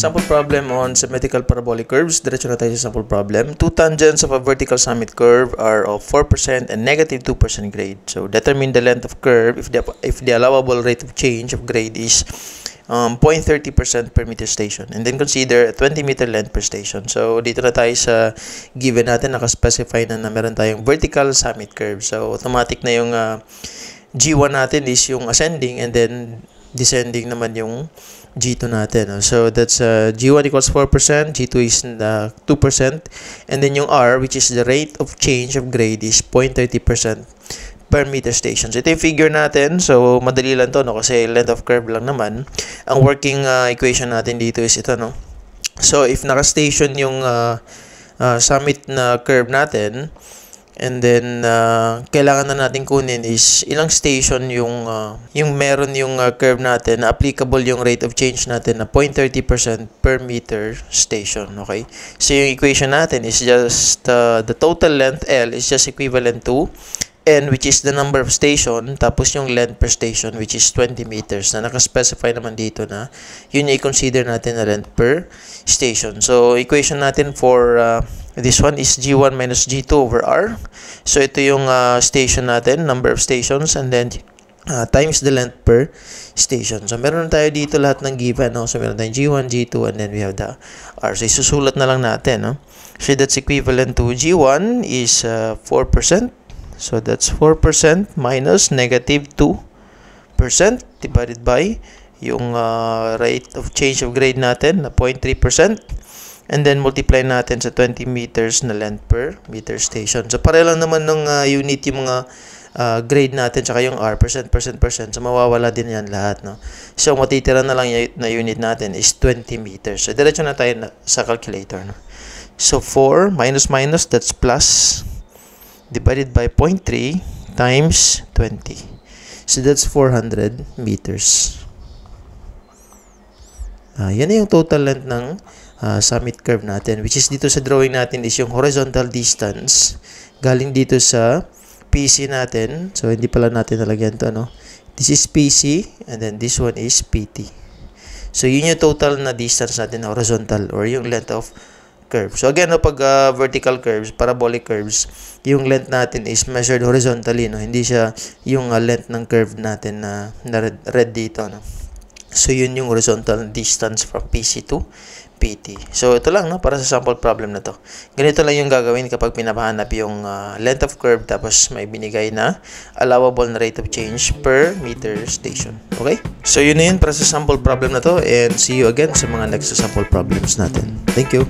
Sample problem on symmetrical parabolic curves. Diretso na tayo sa sample problem. Two tangents of a vertical summit curve are of 4% and negative 2% grade. So determine the length of curve if the allowable rate of change of grade is 0.30% per meter station. And then consider a 20 meter length per station. So dito na tayo sa given natin. Nakaspecify na meron tayong vertical summit curve. So automatic na yung G1 natin is yung ascending, and then descending naman yung G2 natin. So that's G1 equals 4%, G2 is 2%, and then yung R, which is the rate of change of grade, is 0.30% per meter station. So ito yung figure natin. So madali lang to, no? Kasi length of curve lang naman. Ang working equation natin dito is ito, no? So if naka-station yung summit na curve natin, and then kailangan na natin kunin is ilang station yung meron yung curve natin na applicable yung rate of change natin na 0.30% per meter station. Okay, so yung equation natin is just the total length L is just equivalent to N, which is the number of station, tapos yung length per station, which is 20 meters, na nakaspecify naman dito na yun yung i-consider natin na length per station. So equation natin for this one is G1 minus G2 over R. So ito yung station natin, number of stations, and then times the length per station. So meron tayo dito lahat ng given, no? So meron tayong G1, G2, and then we have the R. So isusulat na lang natin, no? So that's equivalent to G1 is 4%. So that's 4% minus negative 2% divided by yung rate of change of grade natin na 0.3%, and then multiply natin sa 20 meters na length per meter station. So pareho lang naman ng unit yung mga grade natin tsaka yung R, percent. So mawawala din yan lahat, no? So matitira na lang na unit natin is 20 meters. So diretso na tayo sa calculator, no? So 4 minus, that's plus, divided by 0.3 times 20. So that's 400 meters. Yan na yung total length ng summit curve natin, which is dito sa drawing natin is yung horizontal distance galing dito sa PC natin. So hindi pala natin nalagyan to, no? This is PC, and then this one is PT. So yun yung total na distance natin, horizontal, or yung length of curve. So again, no, pag vertical curves, parabolic curves, yung length natin is measured horizontally, no? Hindi siya yung length ng curve natin na red dito, no? So yun yung horizontal distance from PC to PT. So ito lang, no, para sa sample problem na to. Ganito lang yung gagawin kapag pinapahanap yung length of curve tapos may binigay na allowable na rate of change per meter station. Okay? So yun na yun para sa sample problem na to, and see you again sa mga next sample problems natin. Thank you!